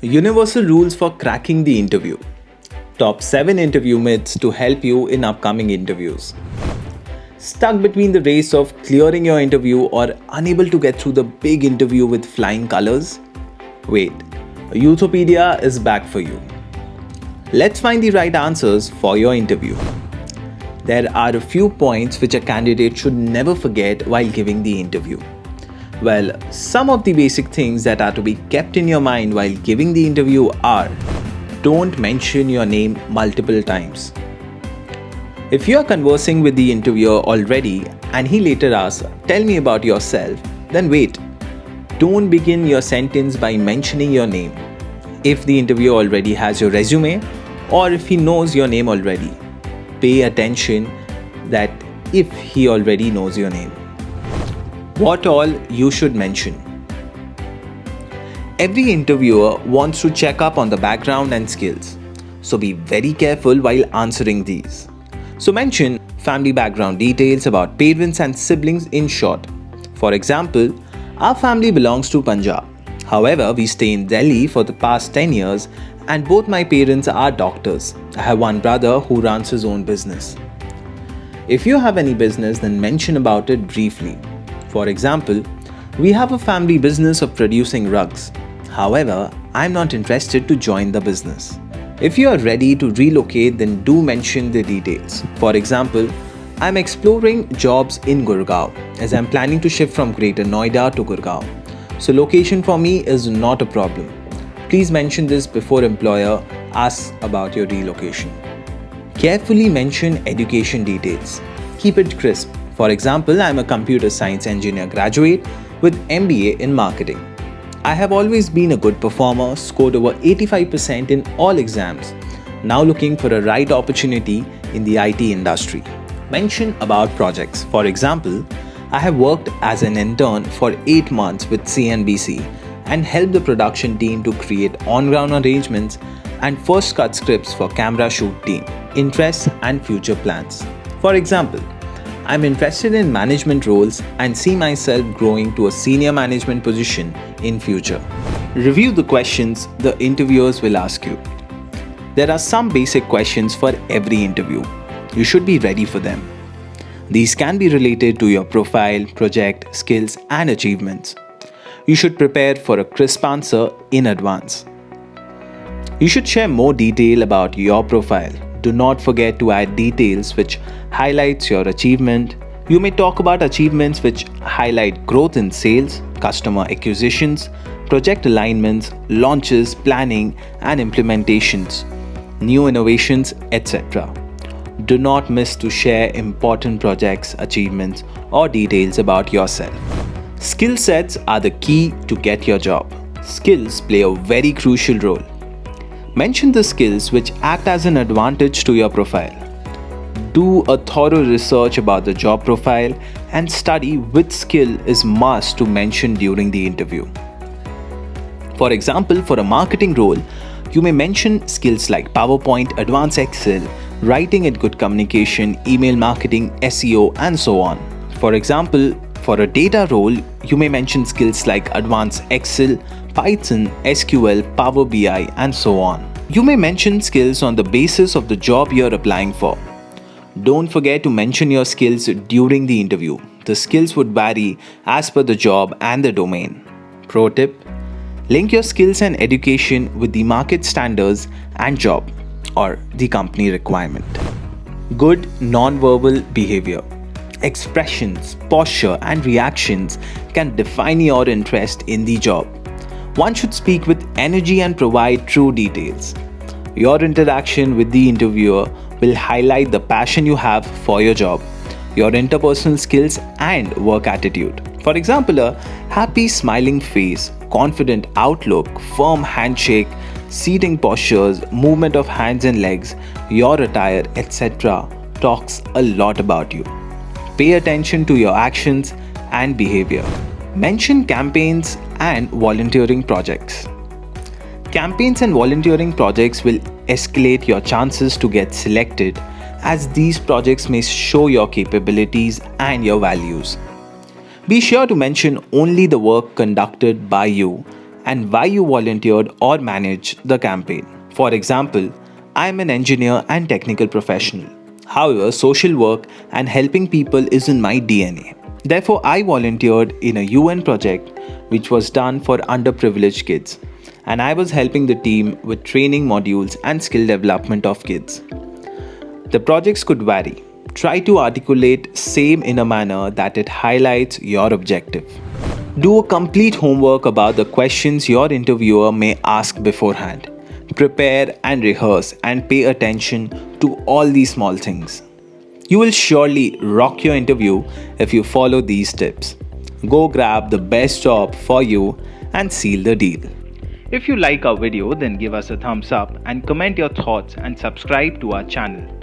Universal rules for cracking the interview. Top 7 interview myths to help you in upcoming interviews. Stuck between the race of clearing your interview or unable to get through the big interview with flying colors? Wait, Youthpedia is back for you. Let's find the right answers for your interview. There are a few points which a candidate should never forget while giving the interview. Well, some of the basic things that are to be kept in your mind while giving the interview are: don't mention your name multiple times. If you are conversing with the interviewer already and he later asks, "Tell me about yourself," then wait. Don't begin your sentence by mentioning your name. If the interviewer already has your resume or if he knows your name already, pay attention that if he already knows your name. What all you should mention. Every interviewer wants to check up on the background and skills, so be very careful while answering these. So mention family background details about parents and siblings in short. For example, our family belongs to Punjab. However, we stay in Delhi for the past 10 years and both my parents are doctors. I have one brother who runs his own business. If you have any business, then mention about it briefly. For example, we have a family business of producing rugs. However, I'm not interested to join the business. If you are ready to relocate, then do mention the details. For example, I'm exploring jobs in Gurgaon as I'm planning to shift from Greater Noida to Gurgaon. So location for me is not a problem. Please mention this before employer asks about your relocation. Carefully mention education details. Keep it crisp. For example, I'm a computer science engineer graduate with MBA in marketing. I have always been a good performer, scored over 85% in all exams. Now looking for a right opportunity in the IT industry. Mention about projects. For example, I have worked as an intern for 8 months with CNBC and helped the production team to create on-ground arrangements and first cut scripts for camera shoot team. Interests and future plans. For example, I'm interested in management roles and see myself growing to a senior management position in future. Review the questions the interviewers will ask you. There are some basic questions for every interview. You should be ready for them. These can be related to your profile, project, skills, and achievements. You should prepare for a crisp answer in advance. You should share more detail about your profile. Do not forget to add details which highlights your achievement. You may talk about achievements which highlight growth in sales, customer acquisitions, project alignments, launches, planning and implementations, new innovations, etc. Do not miss to share important projects, achievements or details about yourself. Skill sets are the key to get your job. Skills play a very crucial role. Mention the skills which act as an advantage to your profile. Do a thorough research about the job profile and study which skill is must to mention during the interview. For example, for a marketing role, you may mention skills like PowerPoint, Advanced Excel, writing and good communication, email marketing, SEO, and so on. For example, for a data role, you may mention skills like Advanced Excel, Python, SQL, Power BI, and so on. You may mention skills on the basis of the job you're applying for. Don't forget to mention your skills during the interview. The skills would vary as per the job and the domain. Pro tip: link your skills and education with the market standards and job or the company requirement. Good non-verbal behavior. Expressions, posture, and reactions can define your interest in the job. One should speak with energy and provide true details. Your interaction with the interviewer will highlight the passion you have for your job, your interpersonal skills, and work attitude. For example, a happy smiling face, confident outlook, firm handshake, seating postures, movement of hands and legs, your attire, etc. talks a lot about you. Pay attention to your actions and behavior. Mention campaigns and volunteering projects. Campaigns and volunteering projects will escalate your chances to get selected, as these projects may show your capabilities and your values. Be sure to mention only the work conducted by you and why you volunteered or managed the campaign. For example, I am an engineer and technical professional. However, social work and helping people is in my DNA. Therefore, I volunteered in a UN project which was done for underprivileged kids, and I was helping the team with training modules and skill development of kids. The projects could vary. Try to articulate same in a manner that it highlights your objective. Do a complete homework about the questions your interviewer may ask beforehand. Prepare and rehearse and pay attention to all these small things. You will surely rock your interview if you follow these tips. Go grab the best job for you and seal the deal. If you like our video, then give us a thumbs up and comment your thoughts and subscribe to our channel.